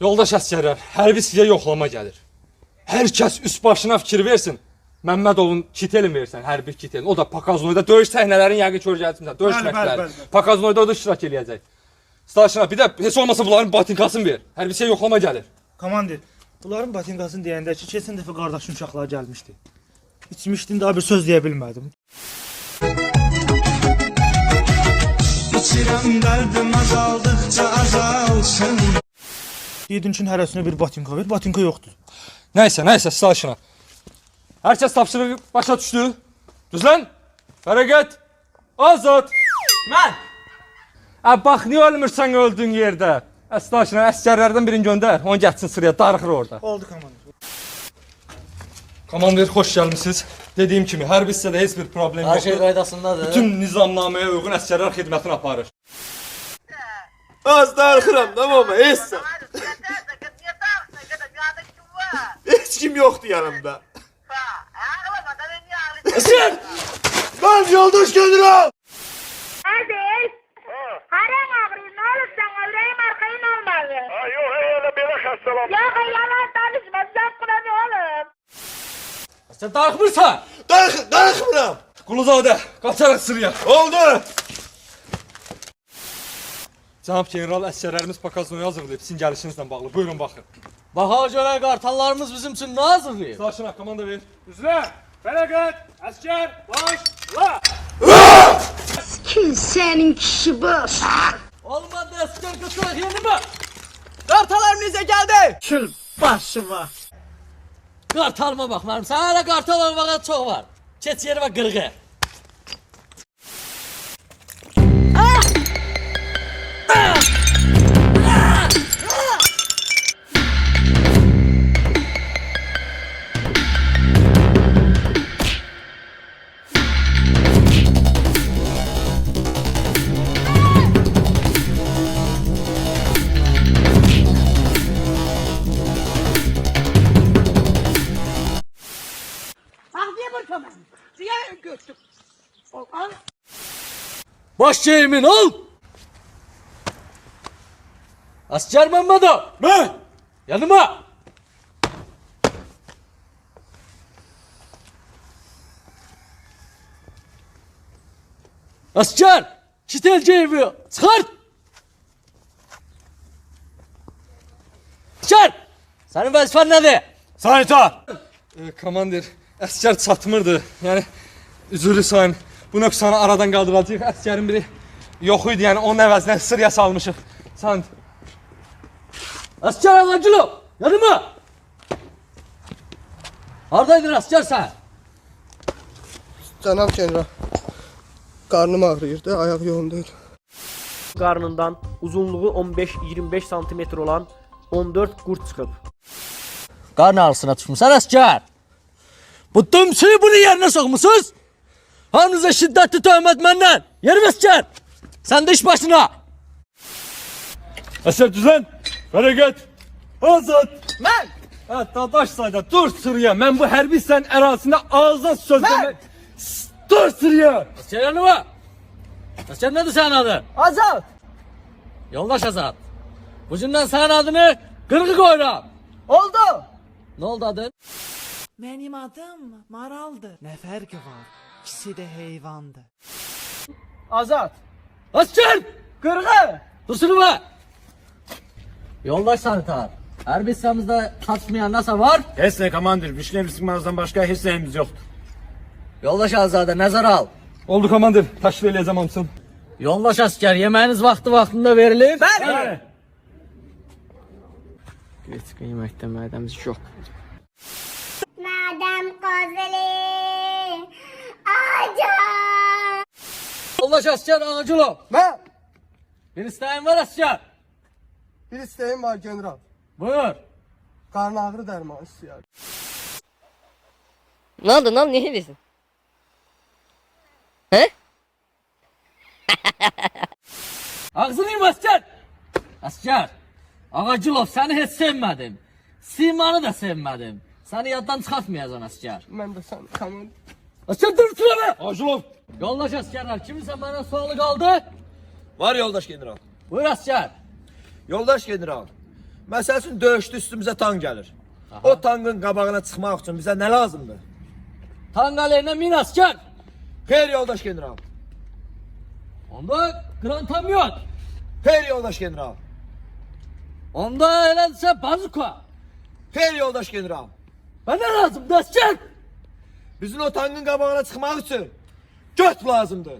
Yoldaş əsgərlər, hərbi sizə yoxlama gəlir. Hər kəs üst başına fikir versin. Məmmədovun kitelin versən, hərbi kitelin. O da Pakaznoyda döyüş səhnələrini yəqin görəcəksən. Döyüş məktəbləri. Pakaznoyda o da iştirak eləyəcək. Starşina, bir də heç olmasa bunların batinkasını ver. Hərbi sizə yoxlama gəlir. Komandir, bunların batinkasını deyəndə ki, keçən dəfə qardaşın uşaqları gəlmişdi. İçmişdim, daha bir söz deyə bilmədim. İçirəm qəlbim azaldıqca azalsın. Dedim ki, hərəsinə bir batinka ver, batinka yoxdur. Nəysə, Starşina. Hər kəs tapşırığı başa düşdü. Düzlən, hərəkət, azad. Mən! Bax, niyə ölmürsən öldüyün yerdə? Starşina, əsgərlərdən birini göndər, onu gəlsin sıraya, darıxır orada. Oldu komandir. Komandir, xoş gəlmişsiniz. Dediyim kimi, hərbi hissədə heç bir problem Hər şey yoxdur. qaydasındadır. Bütün nizamnaməyə uyğun əsgərlər xidmətini aparır. Az darıxıram, tamam mı? Essa. Hiç kim yoktu yanımda. Əsgər! Ben yoldaş General! Aziz, haren ağrıyor, ne olur sana, yüreğim arkayın olmalı. Yok, öyle böyle hastalanma. Yok, yalan tanışma, sen buna ne oğlum? Sən darıxmırsan? Darıxmıram. Quluzadə, qaçaraq sıraya. Oldu. Cənab general, əsgərlərimiz Pakaznoyu hazırlayıb sizin gəlişinizlə bağlı. Buyurun, baxın. Baxa görə qartallarımız bizim üçün nə hazırlayıb? Starşina, komanda ver. Düzle, felaket, asker, başla. Kim senin kişi boş? Olmadı əskər qıçaq yeni mi? Qartallarım necə gəldi? Kül başıma. Qartalıma bax, mənim sən hələ qartal olmağa çox var. Keç yeri və qırğı. Baş eğimin ol! Asker Məmmədov! Mən! Yanıma! Asker! Kitel geyimi çıkart! Asker! Senin vazifen nedir? Sanita! Komandir, əsgər çatmırdı. Yəni, üzürlü sayın. Bu nöqsanı aradan qaldıracaq. Əsgərin biri yox idi, yəni onun əvəzinə sıraya salmışıq. Sanit. Asker Ağacılov! Yanıma! Haradaydın asker sen? Cənab General. Karnım ağrıyırdı, ayak yoğun değil. Qarnından uzunluğu 15-25 santimetr olan 14 qurd çıxıb. Qarn ağrısına tutmuşsan asker. Bu dümsüyü bunu yerine sokmuşsunuz. Hamınıza şiddetli töhmət məndən. Yerim asker. Sen de iş başına. Əsgər düzən, hərəkət, azad. Mən! Dadaş sayda, dur sıraya. Mən bu hərbi hissənin ərazisində ağızdan söz demək. Dur sıraya. Asker yanıma. Asker nedir senin adın? Azad! Yoldaş Azad. Bu gündən senin adını qırğı koyuram. Oldu! Ne oldu adın? Benim adım Maral'dır. Ne farkı var? İkisi de heyvandı. Azad! Asker! Qırğı! Dursun be! Yoldaş sanitar. Her bir hissemizde çatışmayan nasıl var? Heç ne komandir, Vişnev sıkmazdan başka heç neyimiz yoktu. Yoldaş Azade nazar al. Oldu komandir, təşrif eləyəcəm hamısını. Yoldaş asker yemeğiniz vaxtında verilir. Bəli! Geç kıymetli mademiz yok. Madem kozeli, acar. Yoldaş asker Ağacılov. Ben Bir isteğin var asker. bir isteğim var General. Buyur. Karnı ağrı dermanı istiyorum. Ne oldu lan? Niye diyorsun? He? Ağzını yiyeyim asker. Asker. Ağacılov seni hiç sevmedim. Simanı da sevmedim. Seni yaddan çıkartmayacağım asker. Ben de sen komandir. Asker dur şurada. Acılov. Yoldaş askerler kiminse bana sualı kaldı. Var yoldaş General. Buyur asker. Yoldaş General. Məsəl üçün döyüşdə üstümüzə tank gəlir. O tankın qabağına çıxmaq üçün bizə nə lazımdır? Tank aleyhinə 1000 asker. Xeyr yoldaş general. Onda grantamyon. Xeyr yoldaş general. Onda elədirsə bazuka. Xeyr yoldaş general. Bana lazımdır asker. Bizim o tankın qabağına çıxmaq üçün göt lazımdır.